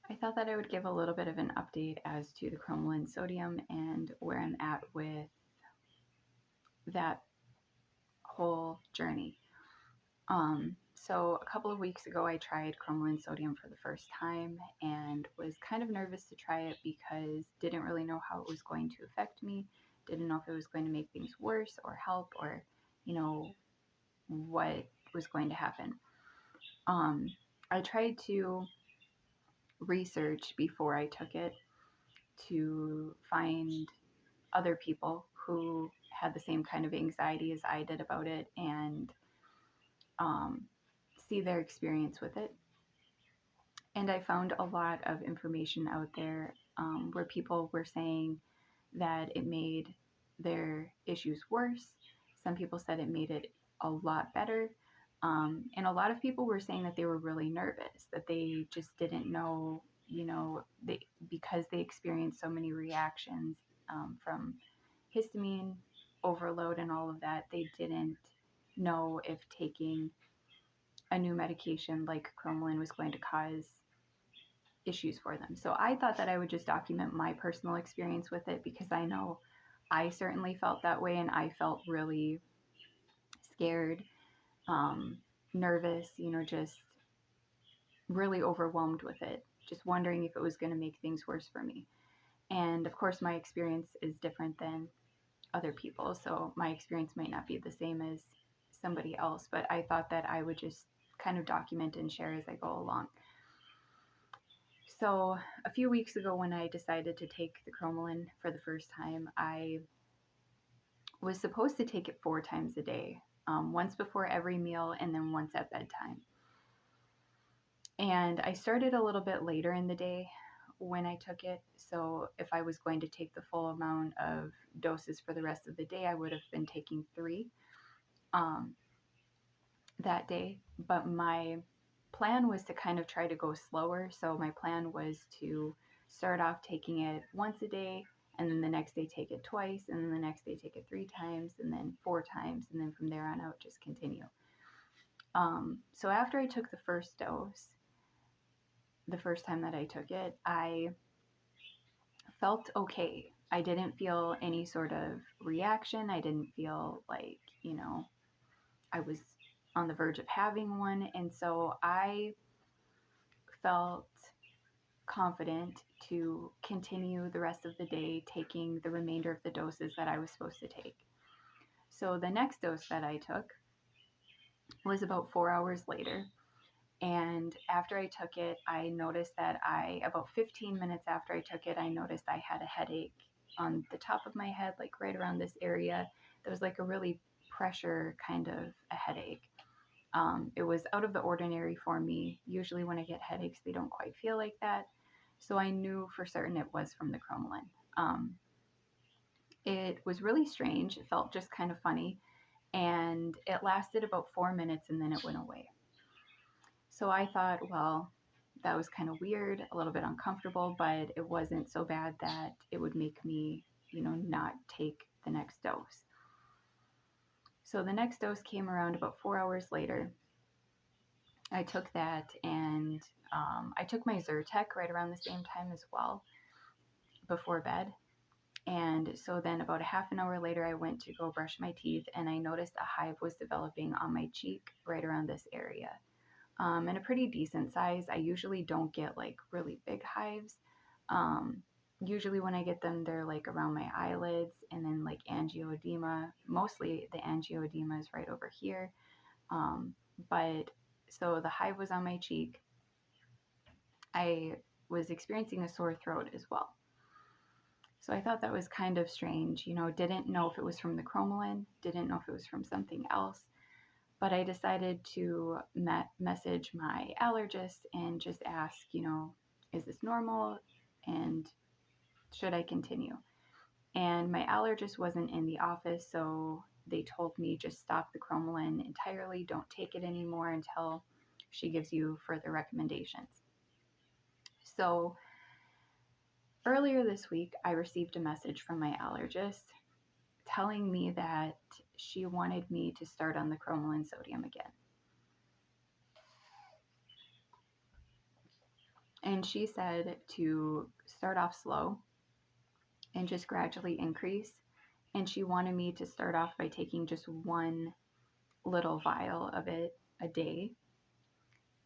I thought that I would give a little bit of an update as to the cromolyn sodium and where I'm at with that whole journey. So a couple of weeks ago, I tried cromolyn sodium for the first time and was kind of nervous to try it because didn't really know how it was going to affect me. Didn't know if it was going to make things worse or help, or, what was going to happen. I tried to research before I took it to find other people who had the same kind of anxiety as I did about it, and see their experience with it. And I found a lot of information out there where people were saying that it made their issues worse. Some people said it made it a lot better. And a lot of people were saying that they were really nervous, that they just didn't know, because they experienced so many reactions from histamine overload and all of that, they didn't know if taking a new medication like cromolyn was going to cause issues for them. So I thought that I would just document my personal experience with it because I know I certainly felt that way, and I felt really scared, um, nervous, just really overwhelmed with it, just wondering if it was going to make things worse for me. And of course, my experience is different than other people, so my experience might not be the same as somebody else, but I thought that I would just kind of document and share as I go along. So a few weeks ago, when I decided to take the cromolyn for the first time, I was supposed to take it 4 times a day, once before every meal and then once at bedtime. And I started a little bit later in the day when I took it. So if I was going to take the full amount of doses for the rest of the day, I would have been taking 3 um, that day. But my plan was to kind of try to go slower. So my plan was to start off taking it once a day, and then the next day take it twice, and then the next day take it 3 times, and then 4 times, and then from there on out just continue. So after I took the first dose, the first time that I took it, I felt okay. I didn't feel any sort of reaction. I didn't feel like, I was on the verge of having one. And so I felt confident to continue the rest of the day taking the remainder of the doses that I was supposed to take. So the next dose that I took was about 4 hours later. And after I took it, I noticed that about 15 minutes after I took it, I noticed I had a headache on the top of my head, like right around this area. There was like a really pressure kind of a headache. It was out of the ordinary for me. Usually when I get headaches, they don't quite feel like that. So I knew for certain it was from the cromolyn. It was really strange. It felt just kind of funny. And it lasted about 4 minutes and then it went away. So I thought, well, that was kind of weird, a little bit uncomfortable, but it wasn't so bad that it would make me, not take the next dose. So the next dose came around about 4 hours later. I took that, and I took my Zyrtec right around the same time as well, before bed. And so then about a half an hour later, I went to go brush my teeth, and I noticed a hive was developing on my cheek right around this area. And a pretty decent size. I usually don't get like really big hives. Usually when I get them, they're like around my eyelids, and then like angioedema. Mostly the angioedema is right over here. But so the hive was on my cheek. I was experiencing a sore throat as well. So I thought that was kind of strange, didn't know if it was from the cromolyn, didn't know if it was from something else. But I decided to message my allergist and just ask, is this normal and should I continue? And my allergist wasn't in the office, so they told me just stop the cromolyn entirely, don't take it anymore until she gives you further recommendations. So earlier this week, I received a message from my allergist telling me that she wanted me to start on the cromolyn sodium again. And she said to start off slow and just gradually increase. And she wanted me to start off by taking just one little vial of it a day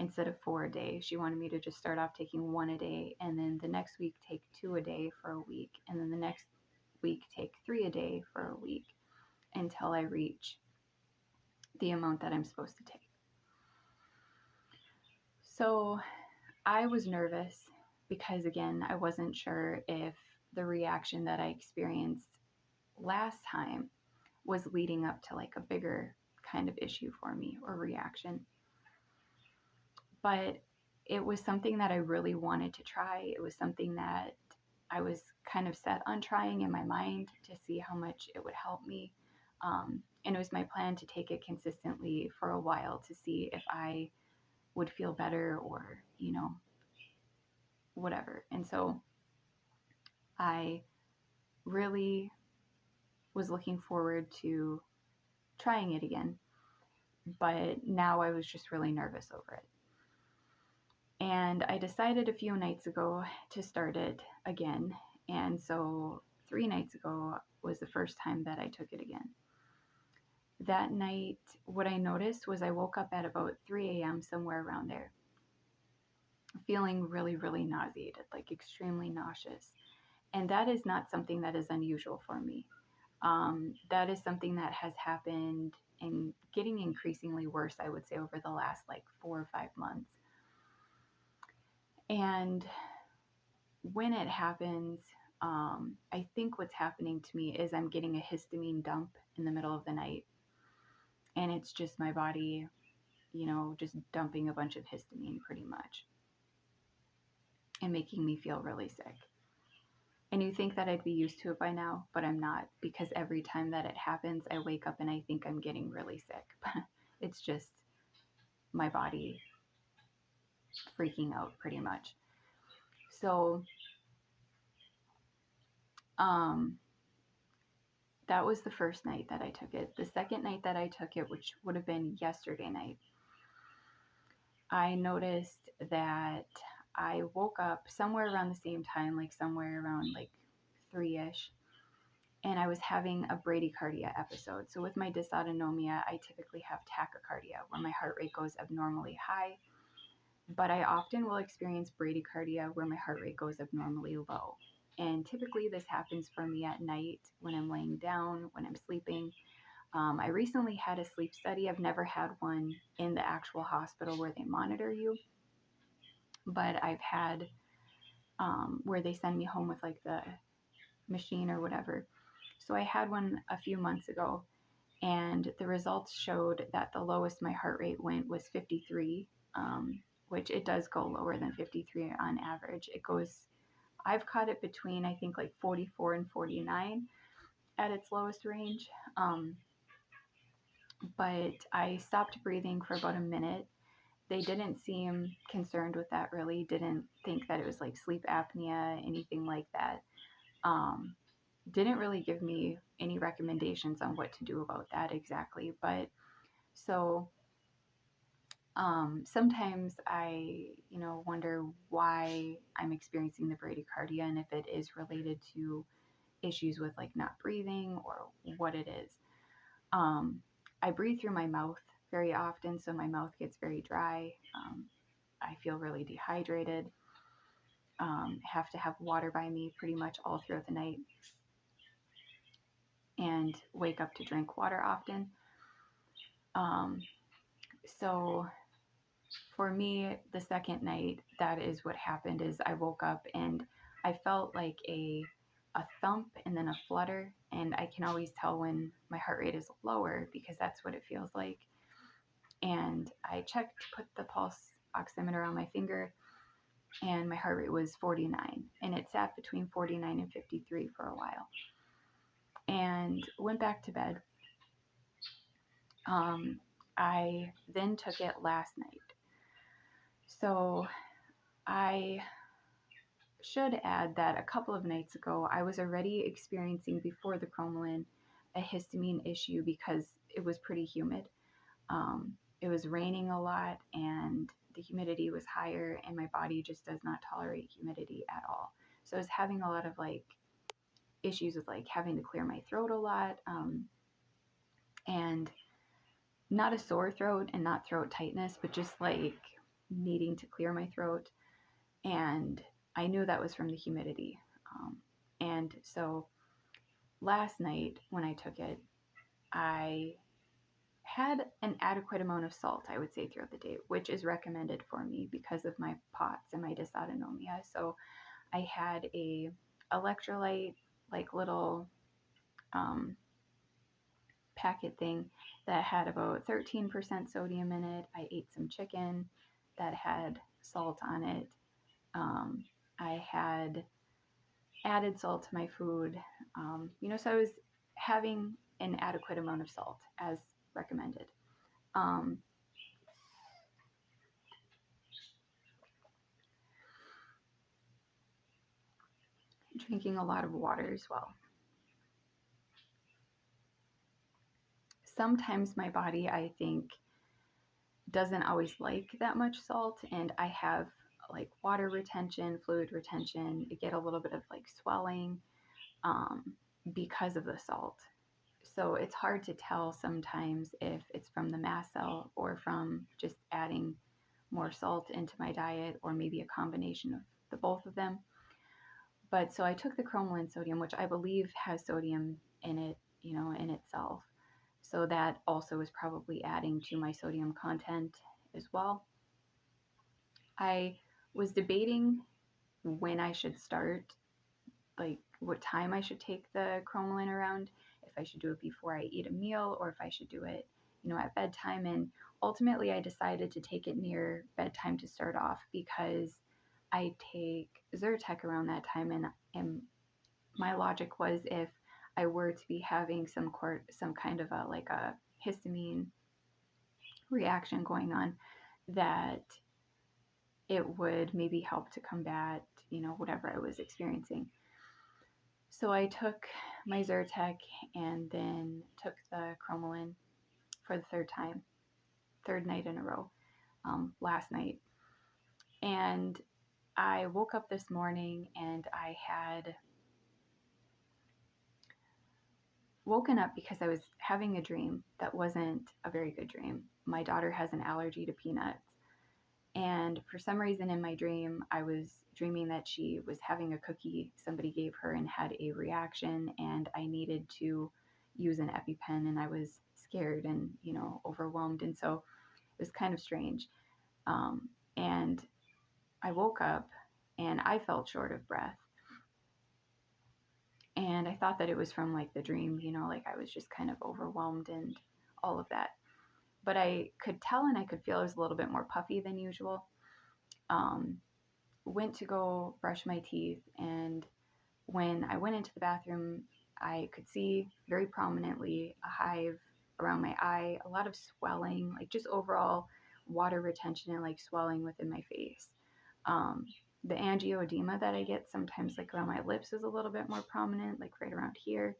instead of 4 a day. She wanted me to just start off taking one a day, and then the next week take 2 a day for a week, and then the next week take 3 a day for a week until I reach the amount that I'm supposed to take. So I was nervous because, again, I wasn't sure if the reaction that I experienced last time was leading up to like a bigger kind of issue for me or reaction. But it was something that I really wanted to try. It was something that I was kind of set on trying in my mind to see how much it would help me. And it was my plan to take it consistently for a while to see if I would feel better or, whatever. And so I really was looking forward to trying it again. But now I was just really nervous over it. And I decided a few nights ago to start it again. And so 3 nights ago was the first time that I took it again. That night, what I noticed was I woke up at about 3 a.m., somewhere around there, feeling really, really nauseated, like extremely nauseous. And that is not something that is unusual for me. That is something that has happened and getting increasingly worse, I would say, over the last like 4 or 5 months. And when it happens, I think what's happening to me is I'm getting a histamine dump in the middle of the night. And it's just my body, just dumping a bunch of histamine pretty much and making me feel really sick. And you think that I'd be used to it by now, but I'm not, because every time that it happens, I wake up and I think I'm getting really sick. It's just my body freaking out pretty much. So, that was the first night that I took it. The second night that I took it, which would have been yesterday night, I noticed that I woke up somewhere around the same time, like somewhere around like 3-ish, and I was having a bradycardia episode. So with my dysautonomia, I typically have tachycardia, where my heart rate goes abnormally high, but I often will experience bradycardia where my heart rate goes abnormally low. And typically this happens for me at night when I'm laying down, when I'm sleeping. I recently had a sleep study. I've never had one in the actual hospital where they monitor you, but I've had where they send me home with like the machine or whatever. So I had one a few months ago, and the results showed that the lowest my heart rate went was 53, which it does go lower than 53 on average. I've caught it between, I think, like 44 and 49 at its lowest range. But I stopped breathing for about a minute. They didn't seem concerned with that, really. Didn't think that it was like sleep apnea, anything like that. Didn't really give me any recommendations on what to do about that exactly. But so sometimes I, wonder why I'm experiencing the bradycardia and if it is related to issues with like not breathing or what it is. I breathe through my mouth very often, so my mouth gets very dry. I feel really dehydrated. Have to have water by me pretty much all throughout the night and wake up to drink water often. So for me, the second night, that is what happened. Is I woke up and I felt like a thump and then a flutter, and I can always tell when my heart rate is lower because that's what it feels like. And I checked, put the pulse oximeter on my finger, and my heart rate was 49, and it sat between 49 and 53 for a while, and went back to bed. I then took it last night. So I should add that a couple of nights ago, I was already experiencing, before the cromolyn, a histamine issue because it was pretty humid. It was raining a lot, and the humidity was higher, and my body just does not tolerate humidity at all. So I was having a lot of like issues with like having to clear my throat a lot, and not a sore throat and not throat tightness, but just like needing to clear my throat. And I knew that was from the humidity. And so last night when I took it, I had an adequate amount of salt, I would say, throughout the day, which is recommended for me because of my POTS and my dysautonomia. So I had a electrolyte, like little packet thing that had about 13% sodium in it. I ate some chicken that had salt on it. I had added salt to my food. So I was having an adequate amount of salt as recommended. Drinking a lot of water as well. Sometimes my body, I think, doesn't always like that much salt, and I have like water retention, fluid retention. I get a little bit of like swelling because of the salt. So it's hard to tell sometimes if it's from the mast cell or from just adding more salt into my diet, or maybe a combination of the both of them. But so I took the cromolyn sodium, which I believe has sodium in it, in itself. So that also is probably adding to my sodium content as well. I was debating when I should start, like what time I should take the cromolyn around, if I should do it before I eat a meal or if I should do it, at bedtime. And ultimately I decided to take it near bedtime to start off, because I take Zyrtec around that time, and my logic was if I were to be having some kind of a histamine reaction going on, that it would maybe help to combat, whatever I was experiencing. So I took my Zyrtec and then took the cromolyn for the third night in a row, last night. And I woke up this morning and I had woken up because I was having a dream that wasn't a very good dream. My daughter has an allergy to peanuts. And for some reason in my dream, I was dreaming that she was having a cookie somebody gave her and had a reaction, and I needed to use an EpiPen, and I was scared and, overwhelmed. And so it was kind of strange. And I woke up and I felt short of breath. And I thought that it was from like the dream, like I was just kind of overwhelmed and all of that. But I could tell and I could feel it was a little bit more puffy than usual. Went to go brush my teeth, and when I went into the bathroom, I could see very prominently a hive around my eye, a lot of swelling, like just overall water retention and like swelling within my face. The angioedema that I get sometimes like around my lips is a little bit more prominent, like right around here.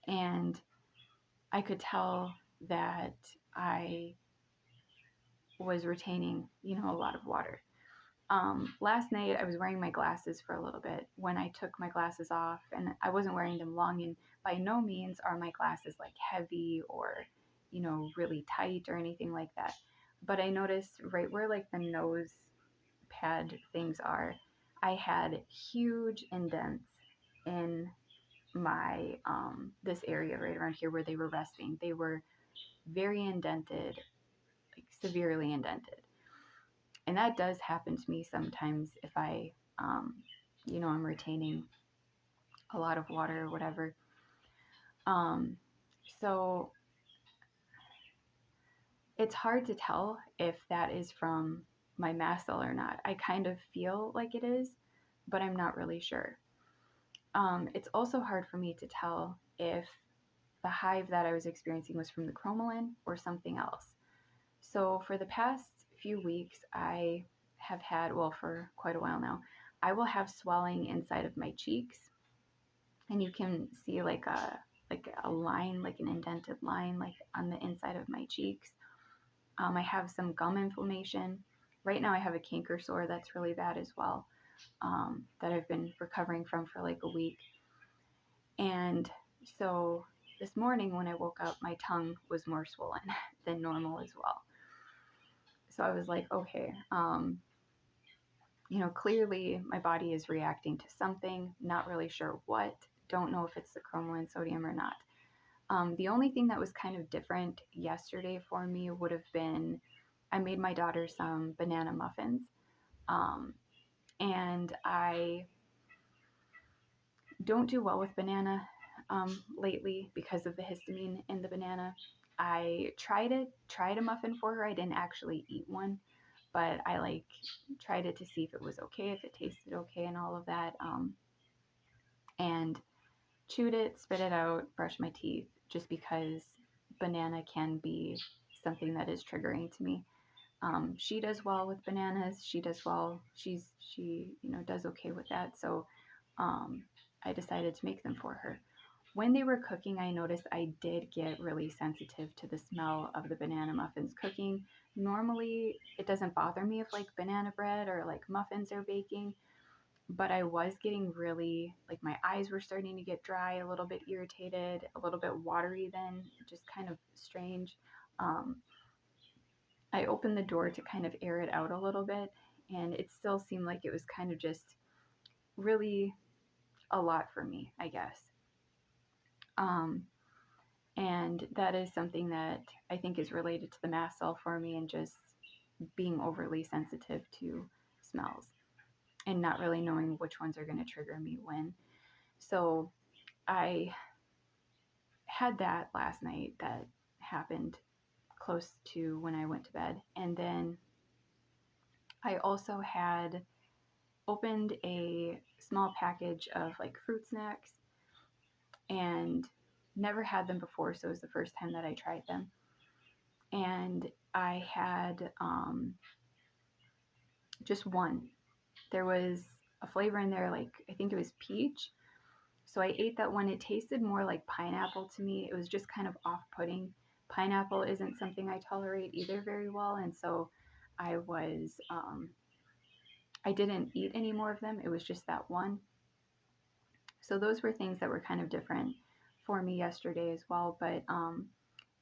And I could tell that I was retaining, a lot of water. Last night I was wearing my glasses for a little bit. When I took my glasses off, and I wasn't wearing them long, and by no means are my glasses like heavy or, really tight or anything like that. But I noticed right where like the nose pad things are, I had huge indents in my this area right around here where they were resting. They were very indented, like severely indented. And that does happen to me sometimes if I I'm retaining a lot of water or whatever. So it's hard to tell if that is from my mast cell or not. I kind of feel like it is, but I'm not really sure. It's also hard for me to tell if the hive that I was experiencing was from the cromolyn or something else. So for the past few weeks, I have had, well, for quite a while now, I will have swelling inside of my cheeks, and you can see like a line, like an indented line, like on the inside of my cheeks. I have some gum inflammation. Right now I have a canker sore that's really bad as well, that I've been recovering from for like a week. And so this morning when I woke up, my tongue was more swollen than normal as well. So I was like, okay, clearly my body is reacting to something, not really sure what, don't know if it's the cromolyn sodium or not. The only thing that was kind of different yesterday for me would have been I made my daughter some banana muffins. And I don't do well with banana lately because of the histamine in the banana. I tried a muffin for her. I didn't actually eat one, but I tried it to see if it was okay, if it tasted okay, and all of that. And chewed it, spit it out, brushed my teeth, just because banana can be something that is triggering to me. She does well with bananas. She does well. She does okay with that. So I decided to make them for her. When they were cooking, I noticed I did get really sensitive to the smell of the banana muffins cooking. Normally, it doesn't bother me if like banana bread or like muffins are baking, but I was getting really, like, my eyes were starting to get dry, a little bit irritated, a little bit watery then, just kind of strange. Um, I opened the door to kind of air it out a little bit, and it still seemed like it was kind of just really a lot for me, I guess. Um, and that is something that I think is related to the mast cell for me and just being overly sensitive to smells and not really knowing which ones are going to trigger me when. So I had that last night that happened close to when I went to bed. And then I also had opened a small package of like fruit snacks and never had them before. So it was the first time that I tried them. And I had just one. There was a flavor in there, like I think it was peach. So I ate that one. It tasted more like pineapple to me. It was just kind of off-putting. Pineapple isn't something I tolerate either very well, and so I was I didn't eat any more of them. It was just that one. So those were things that were kind of different for me yesterday as well. But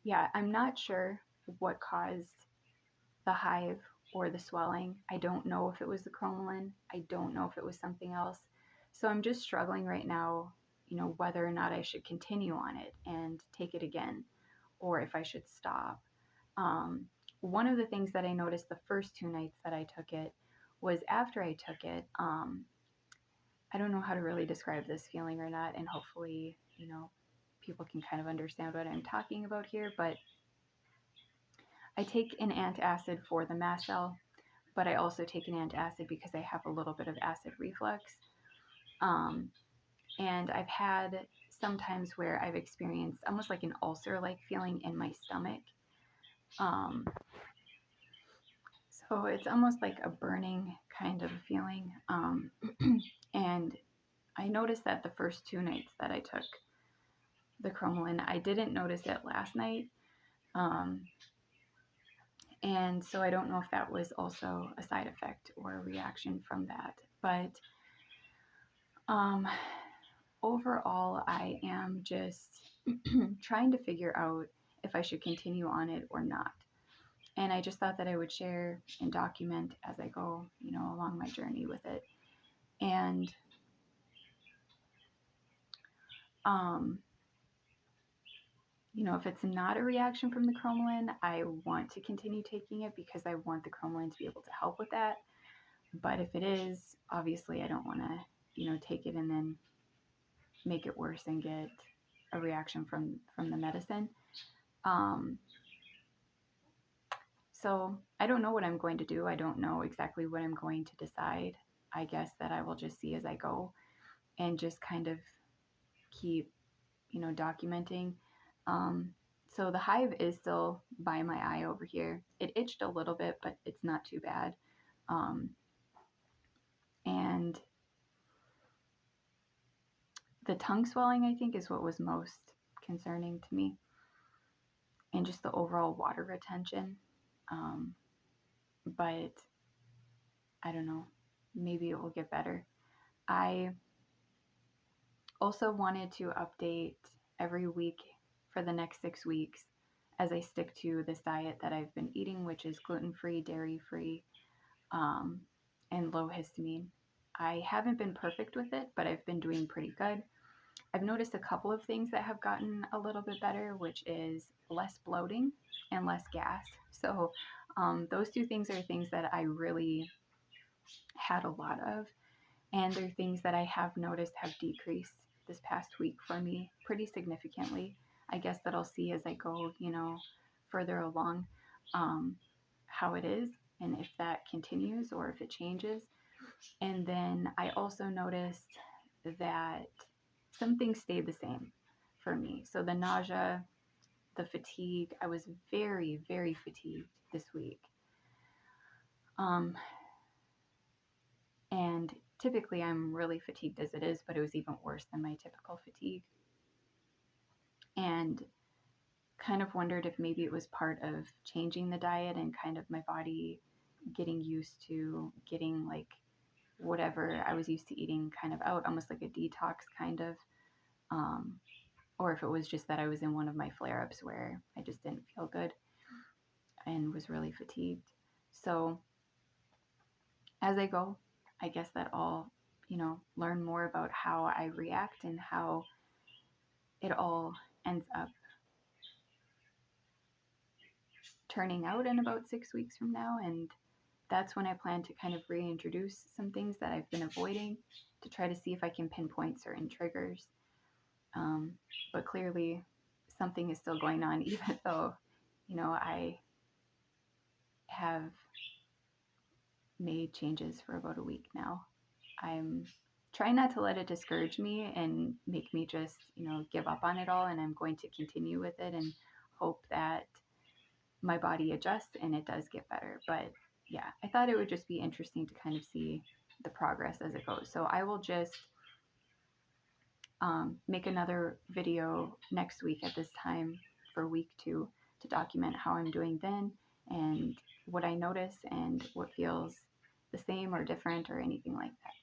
yeah, I'm not sure what caused the hive or the swelling. I don't know if it was the cromolyn. I don't know if it was something else. So I'm just struggling right now, whether or not I should continue on it and take it again, or if I should stop. Um, One of the things that I noticed the first 2 nights that I took it was after I took it, I don't know how to really describe this feeling or not, and hopefully, people can kind of understand what I'm talking about here, but I take an antacid for the mast cell, but I also take an antacid because I have a little bit of acid reflux. And I've had sometimes where I've experienced almost like an ulcer-like feeling in my stomach. Um, so it's almost like a burning kind of feeling. And I noticed that the first 2 nights that I took the cromolyn, I didn't notice it last night. And so I don't know if that was also a side effect or a reaction from that. But overall, I am just trying to figure out if I should continue on it or not. And I just thought that I would share and document as I go, along my journey with it. And if it's not a reaction from the cromolyn, I want to continue taking it because I want the cromolyn to be able to help with that. But if it is, obviously I don't want to, take it and then make it worse and get a reaction from the medicine. So I don't know what I'm going to do. I don't know exactly what I'm going to decide. I guess that I will just see as I go and just kind of keep, documenting. So the hive is still by my eye over here. It itched a little bit, but it's not too bad. And the tongue swelling, I think, is what was most concerning to me. And just the overall water retention. But I don't know, maybe it will get better. I also wanted to update every week for the next 6 weeks as I stick to this diet that I've been eating, which is gluten free, dairy free, um, and low histamine. I haven't been perfect with it, but I've been doing pretty good. I've noticed a couple of things that have gotten a little bit better, which is less bloating and less gas. So, those two things are things that I really had a lot of. And they're things that I have noticed have decreased this past week for me pretty significantly. I guess that I'll see as I go, further along, um, how it is and if that continues or if it changes. And then I also noticed that some things stayed the same for me. So the nausea, the fatigue, I was very, very fatigued this week. Um, and typically I'm really fatigued as it is, but it was even worse than my typical fatigue. And kind of wondered if maybe it was part of changing the diet and kind of my body getting used to getting like whatever I was used to eating kind of out, almost like a detox kind of. Um, or if it was just that I was in one of my flare ups where I just didn't feel good and was really fatigued. So as I go, I guess that I'll, learn more about how I react and how it all ends up turning out in about 6 weeks from now. And that's when I plan to kind of reintroduce some things that I've been avoiding to try to see if I can pinpoint certain triggers. But clearly, something is still going on, even though, I have made changes for about a week now. I'm trying not to let it discourage me and make me just, give up on it all. And I'm going to continue with it and hope that my body adjusts and it does get better. But yeah, I thought it would just be interesting to kind of see the progress as it goes. So I will just make another video next week at this time for week 2 to document how I'm doing then and what I notice and what feels the same or different or anything like that.